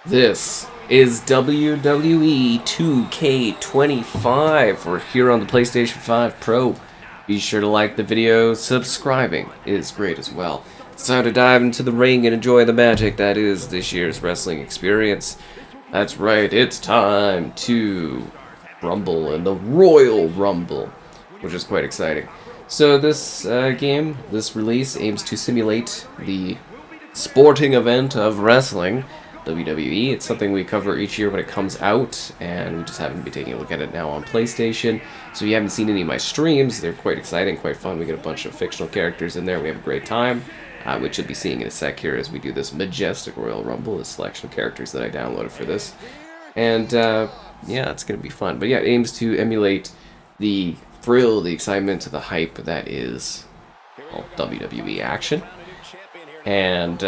This is WWE 2K25. We're here on the PlayStation 5 Pro. Be sure to like the video. Subscribing is great as well. It's time to dive into the ring and enjoy the magic that is this year's wrestling experience. That's right, it's time to rumble in the Royal Rumble, which is quite exciting. So this this release aims to simulate the sporting event of wrestling, WWE. It's something we cover each year when it comes out, and we just happen to be taking a look at it now on PlayStation. So if you haven't seen any of my streams, they're quite exciting, quite fun. We get a bunch of fictional characters in there. We have a great time, which you'll be seeing in a sec here as we do this majestic Royal Rumble, a selection of characters that I downloaded for this. And yeah, it's going to be fun. But yeah, it aims to emulate the thrill, the excitement, the hype that is WWE action. And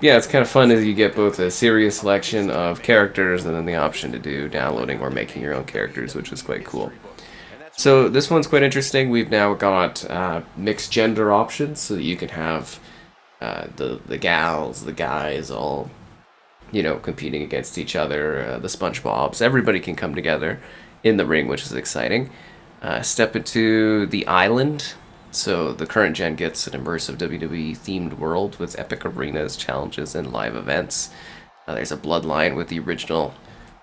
yeah, it's kind of fun as you get both a serious selection of characters and then the option to do downloading or making your own characters, which is quite cool. So this one's quite interesting. We've now got mixed gender options, so that you can have the gals, the guys, all competing against each other. The SpongeBobs, everybody can come together in the ring, which is exciting. Step into the island. So the current gen gets an immersive WWE themed world with epic arenas, challenges, and live events. There's a bloodline with the original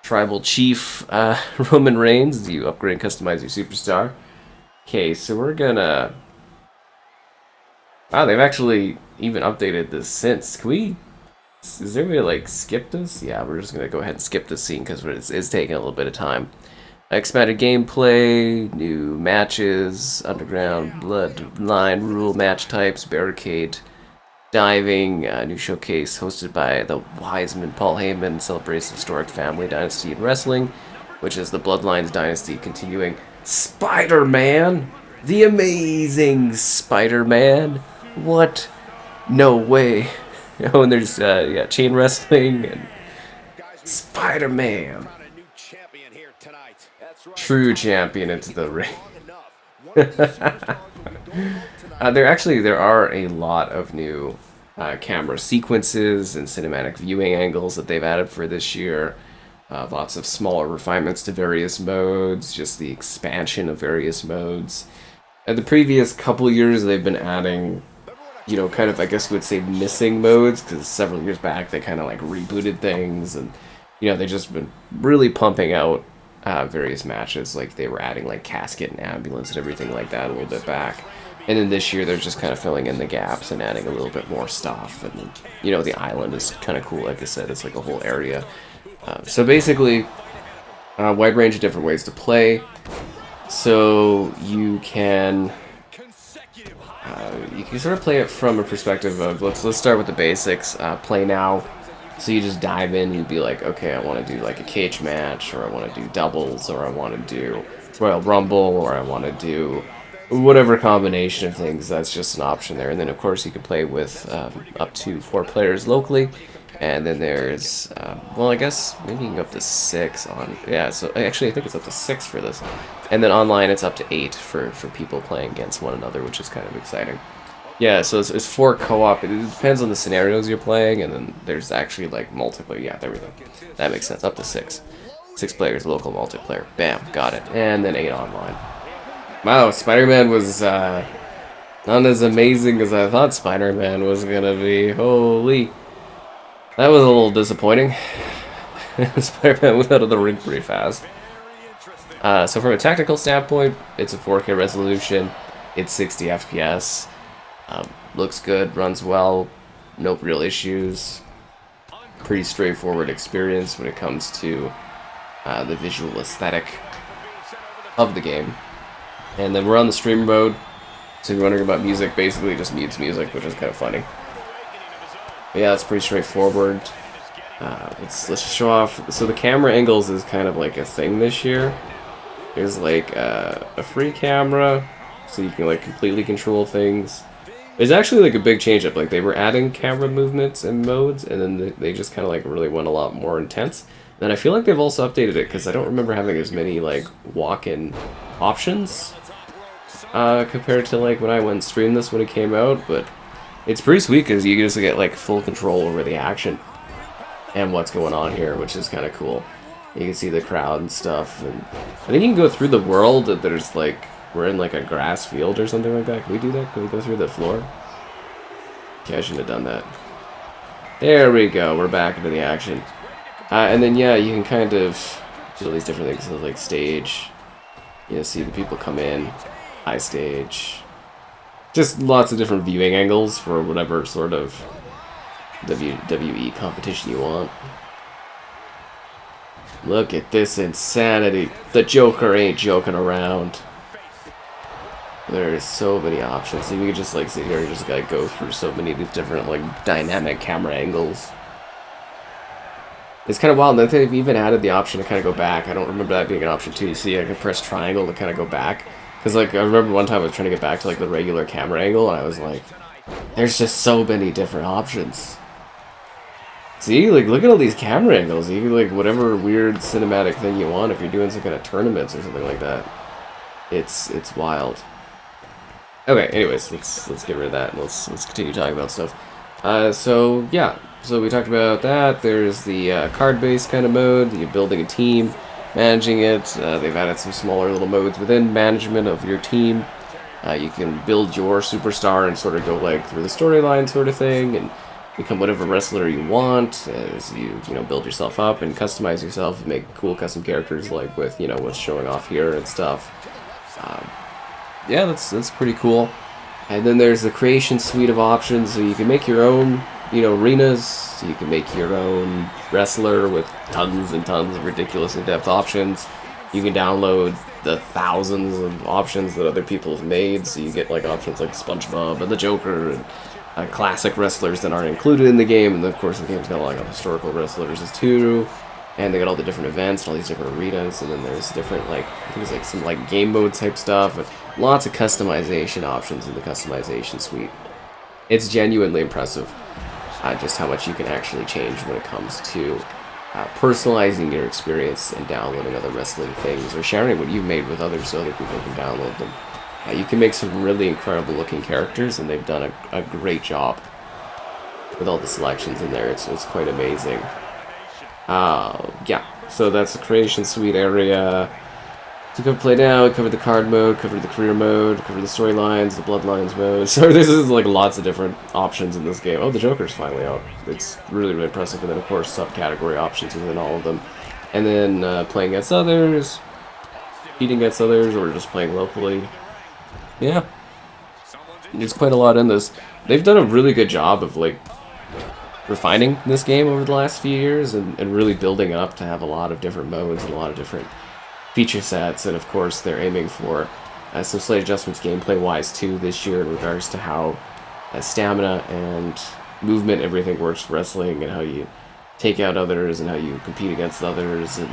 tribal chief Roman Reigns as you upgrade and customize your superstar. Okay, so we're gonna... Wow, they've actually even updated this since. Can we... Is there a way to like skip this? Yeah, we're just gonna go ahead and skip this scene because it's taking a little bit of time. Expanded gameplay, new matches, underground bloodline rule match types, barricade, diving, new showcase hosted by the Wiseman Paul Heyman, celebrates the historic family dynasty in wrestling, which is the Bloodlines dynasty continuing. Spider-Man, the amazing Spider-Man. What? No way. Oh, and there's chain wrestling and Spider-Man. True champion into the ring. There are a lot of new camera sequences and cinematic viewing angles that they've added for this year. Lots of smaller refinements to various modes, just the expansion of various modes. The previous couple years they've been adding, kind of, I guess you would say, missing modes, because several years back they kind of like rebooted things, and they've just been really pumping out various matches. Like they were adding like casket and ambulance and everything like that a little bit back, and then this year they're just kind of filling in the gaps and adding a little bit more stuff. And the island is kind of cool. Like I said, it's like a whole area. So basically, a wide range of different ways to play. So you can sort of play it from a perspective of let's start with the basics. Play now. So you just dive in and you'd be like, okay, I want to do like a cage match, or I want to do doubles, or I want to do Royal Rumble, or I want to do whatever combination of things. That's just an option there. And then of course you can play with up to 4 players locally. And then there's, well, I guess maybe you can go up to 6 on, yeah, so actually I think it's up to 6 for this. And then online it's up to 8 for people playing against one another, which is kind of exciting. Yeah, so it's 4 co-op. It depends on the scenarios you're playing, and then there's actually like multiplayer. Yeah, there we go. That makes sense. Up to 6. 6 players, local multiplayer. Bam, got it. And then 8 online. Wow, Spider-Man was not as amazing as I thought Spider-Man was gonna be. Holy. That was a little disappointing. Spider-Man was out of the ring pretty fast. So from a technical standpoint, it's a 4K resolution. It's 60 FPS. Looks good, runs well, no real issues. Pretty straightforward experience when it comes to the visual aesthetic of the game. And then we're on the stream mode, so if you're wondering about music, basically it just mutes music, which is kind of funny. But yeah, it's pretty straightforward. Let's just show off. So the camera angles is kind of like a thing this year. There's like a free camera, so you can like completely control things. It's actually like a big change up. Like they were adding camera movements and modes, and then they just kind of like really went a lot more intense. And I feel like they've also updated it, because I don't remember having as many like walk-in options compared to like when I went and streamed this when it came out. But it's pretty sweet because you just get like full control over the action. and what's going on here, which is kind of cool. You can see the crowd and stuff, and I think you can go through the world. There's like, we're in like a grass field or something like that. Can we do that? Can we go through the floor? Okay, I shouldn't have done that. There we go. We're back into the action. And then yeah, you can kind of do all these different things. So like stage, you know, see the people come in, high stage. Just lots of different viewing angles for whatever sort of WWE competition you want. Look at this insanity. The Joker ain't joking around. There's so many options. So you can just like sit here and just gotta go through so many of these different like dynamic camera angles. It's kind of wild. And then they've even added the option to kind of go back. I don't remember that being an option too. You see, I can press triangle to kind of go back. Because like I remember one time I was trying to get back to like the regular camera angle, and I was like, there's just so many different options. See, like look at all these camera angles. You can like whatever weird cinematic thing you want if you're doing some kind of tournaments or something like that. It's wild. Okay, anyways, let's get rid of that and let's continue talking about stuff. So yeah, so we talked about that. There's the card-based kind of mode. You're building a team, managing it. They've added some smaller little modes within management of your team. You can build your superstar and sort of go like through the storyline sort of thing and become whatever wrestler you want as you know build yourself up and customize yourself and make cool custom characters like with you know what's showing off here and stuff. Yeah, that's pretty cool. And then there's the creation suite of options, so you can make your own, you know, arenas. You can make your own wrestler with tons and tons of ridiculous in-depth options. You can download the thousands of options that other people have made, so you get like options like SpongeBob and the Joker and classic wrestlers that aren't included in the game. And of course, the game's got a lot of historical wrestlers too. And they got all the different events and all these different arenas, and then there's different like things like some like game mode type stuff, and lots of customization options in the customization suite. It's genuinely impressive just how much you can actually change when it comes to personalizing your experience and downloading other wrestling things or sharing what you've made with others so other people can download them. You can make some really incredible looking characters, and they've done a great job with all the selections in there. It's quite amazing. Yeah, so that's the creation suite area. So we covered play now, we covered the card mode, covered the career mode, covered the storylines, the Bloodlines mode. So this is like lots of different options in this game. Oh, the Joker's finally out. It's really, really impressive. And then, of course, subcategory options within all of them. And then playing against others, competing against others, or just playing locally. Yeah. There's quite a lot in this. They've done a really good job of, like, refining this game over the last few years and really building up to have a lot of different modes and a lot of different feature sets. And of course they're aiming for some slight adjustments gameplay wise too this year in regards to how stamina and movement everything works for wrestling and how you take out others and how you compete against others. And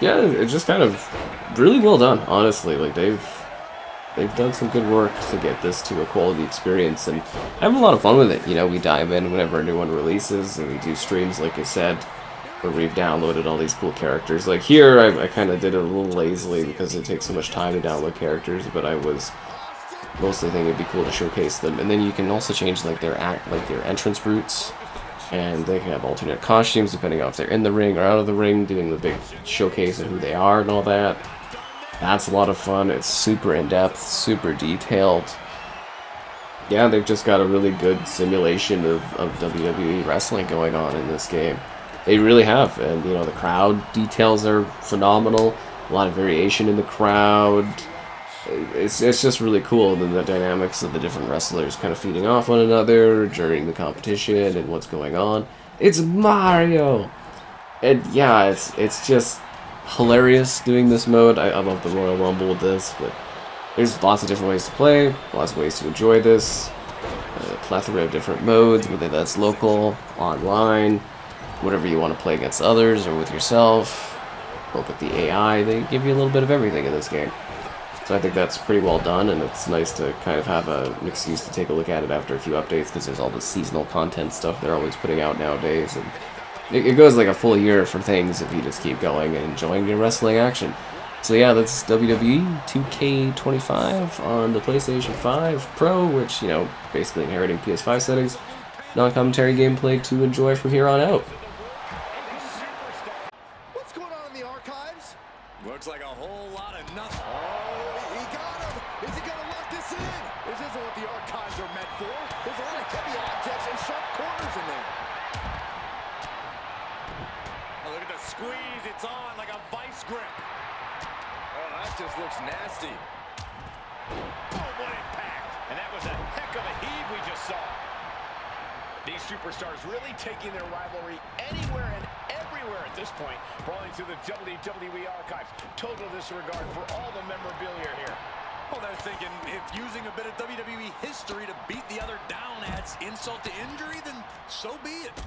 yeah, it's just kind of really well done, honestly. Like they've done some good work to get this to a quality experience, and I have a lot of fun with it. You know, we dive in whenever a new one releases, and we do streams, like I said, where we've downloaded all these cool characters. Like here, I kind of did it a little lazily because it takes so much time to download characters, but I was mostly thinking it'd be cool to showcase them. And then you can also change like their entrance routes, and they can have alternate costumes depending on if they're in the ring or out of the ring, doing the big showcase of who they are and all that. That's a lot of fun. It's super in-depth, super detailed. Yeah, they've just got a really good simulation of WWE wrestling going on in this game. They really have. And, you know, the crowd details are phenomenal. A lot of variation in the crowd. It's just really cool. And then the dynamics of the different wrestlers kind of feeding off one another during the competition and what's going on. It's Mario! And yeah, it's just hilarious doing this mode. I love the Royal Rumble with this, but there's lots of different ways to play, lots of ways to enjoy this, a plethora of different modes, whether that's local, online, whatever you want to play against others or with yourself, or with the AI. They give you a little bit of everything in this game. So I think that's pretty well done, and it's nice to kind of have an excuse to take a look at it after a few updates, because there's all the seasonal content stuff they're always putting out nowadays, and it goes like a full year for things if you just keep going and enjoying your wrestling action. So yeah, that's WWE 2K25 on the PlayStation 5 Pro, which, you know, basically inheriting PS5 settings. Non-commentary gameplay to enjoy from here on out. Looks like a whole lot of nothing. Oh, he got him. Is he going to lock this in? This isn't what the archives are meant for. There's a lot of heavy objects and sharp corners in there. Oh, look at the squeeze. It's on like a vice grip. Oh, that just looks nasty. Oh, what impact. And that was a heck of a heave we just saw. These superstars really taking their rivalry anywhere and everywhere at this point, brawling through the WWE archives. Total disregard for all the memorabilia here. Well, they're thinking if using a bit of WWE history to beat the other down adds insult to injury, then so be it.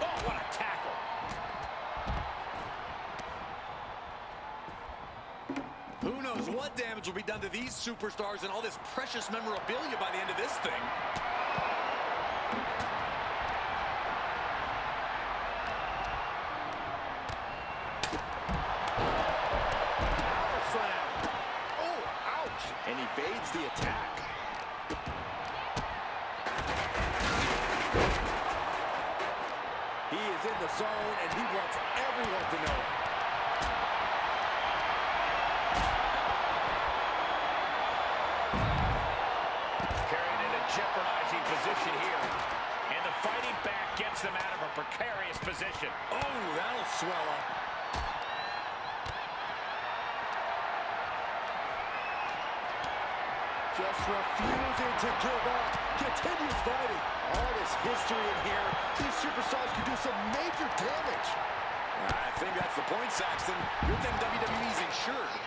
Oh, what a tackle. Who knows what damage will be done to these superstars and all this precious memorabilia by the end of this thing. Power slam. Oh, ouch. And evades the attack. He is in the zone, and he wants everyone to know it. Jeopardizing position here. And the fighting back gets them out of a precarious position. Oh, that'll swell up. Just refusing to give up. Continues fighting. All this history in here. These superstars can do some major damage. I think that's the point, Saxton. Good thing WWE's insured.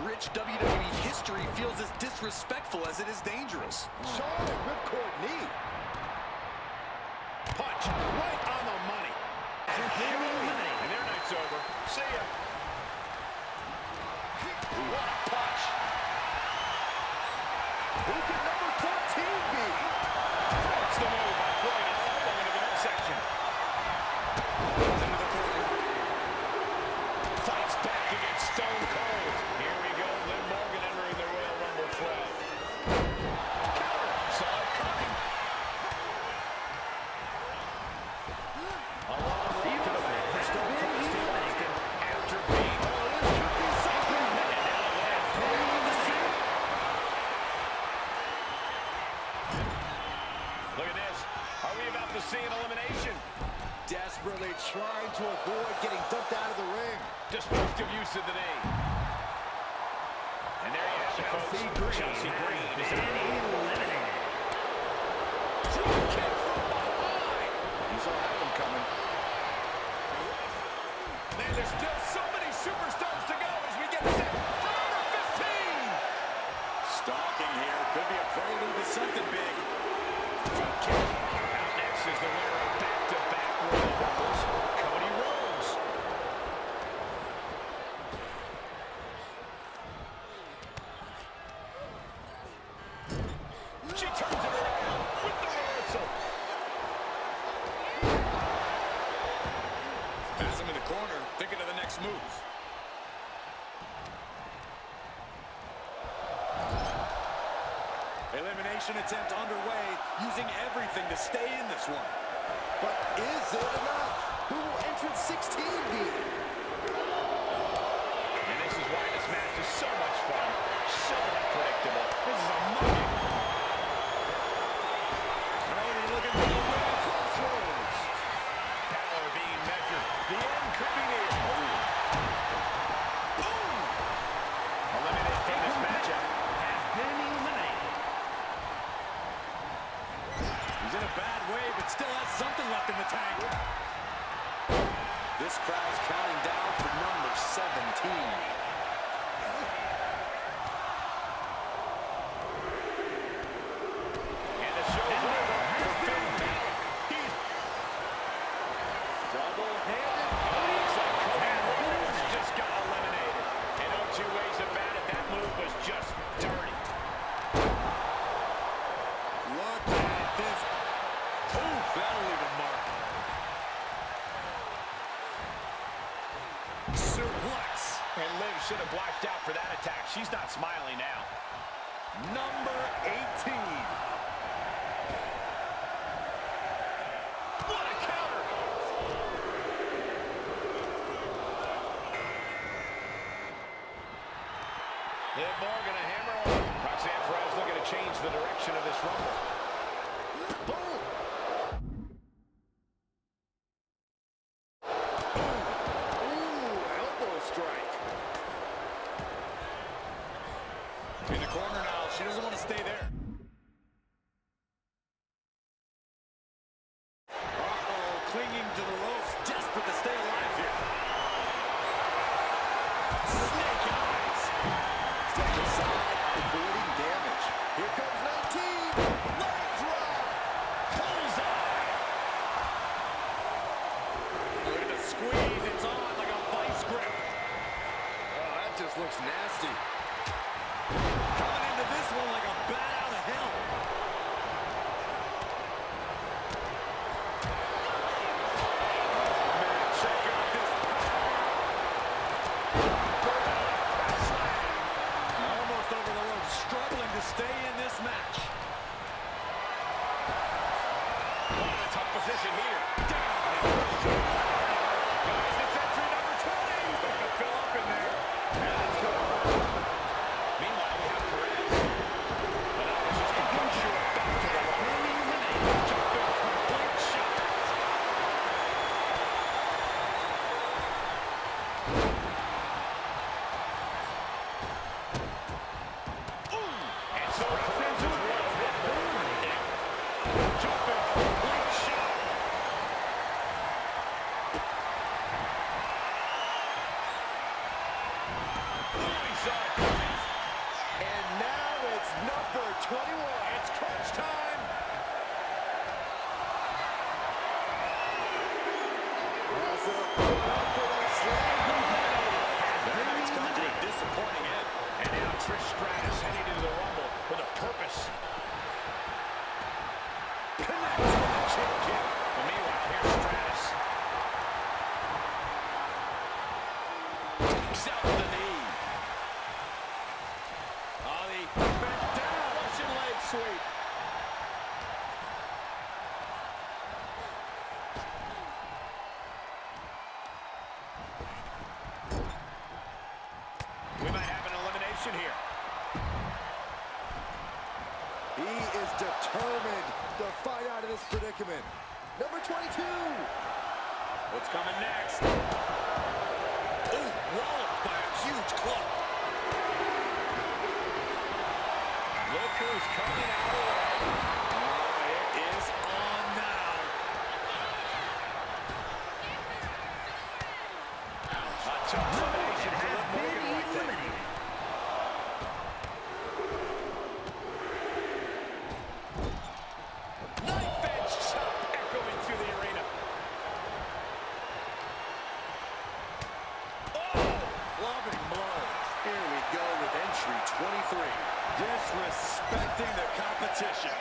Rich WWE history feels as disrespectful as it is dangerous. Solid ripcord knee. Punch right on the money. And their night's over. See ya. What a punch. Who can number 14 be? That's the move by throwing an elbow into the midsection. Into the corner. Fights back against Stone Cold. Here we go, Liv Morgan entering the Royal Rumble fray. Counter, saw it coming. A long road to the finish. Stone Cold still acting after being and now left. Look at this. Are we about to see an elimination? Desperately trying to avoid getting dumped out of the ring. Destructive use of the knee. And there you have it, folks. Chelsea Green is eliminated. Drop kick from behind. You saw that one coming. Man, there's still so many superstars to go as we get set for number 15. Stalking here could be a prelude to something big. Drop kick. Out next is the winner of back-to-back Royal Rumbles, Cody Rhodes. She turns it around with the reversal. Has him in the corner, thinking of the next move. Elimination attempt underway, using everything to stay in this one. But is it enough? Who will entrance 16 be? And this is why this match is so much fun, so unpredictable. This is a mugging. Cody looking for the win. Crossroads. Power being measured. The end could be near. Boom. counting down for number 17. And the show's over for Finn Balor. He's double-handed. Looks like Cody Rhodes just got eliminated. And no two ways about it, that move was just dirty. Look at this. Ooh, that'll leave a mark. Suplex. And Liv should have blacked out for that attack. She's not smiling now. Number 18. What a counter! Liv Morgan, a hammer on. Roxanne Perez looking to change the direction of this Rumble. Boom. Ooh, elbow strike. In the corner now. She doesn't want to stay there. Uh-oh, clinging to the ropes, desperate to stay alive here. Snake eyes. Step aside, avoiding damage. Here comes 19. Leg drop. Bullseye. Look at the squeeze. It's on like a vice grip. Oh, that just looks nasty. Coming into this one like a bat out of hell. Man, check out this power. Almost over the rope, struggling to stay in this match. What a tough position here. Down. Guys, it's entry number 20. He's going to fill up in there. And let's go. Meanwhile, we have Perez. But now it's just a punch short back to the line. Jumping complete shot. And so Perez is well hit. Jumping complete shot. We saw it coming. And now it's number 21. It's crunch time. Also, up for that slam. That night's come to a disappointing end. And now Trish Stratus heading into the Rumble with a purpose. Connects with the chin kick. But meanwhile, here's Stratus. Takes out the knee. Ollie bent down. Russian leg sweep. We might have an elimination here. He is determined to fight out of this predicament. Number 22. What's coming next? Ooh, walloped by a huge club. Look who's coming out of the way. Oh, it is on now. A tough elimination for Liv Morgan right there. Knife edge chop echoing through the arena. Oh! Flopping blow. Here we go with entry 23. Disrespecting the competition.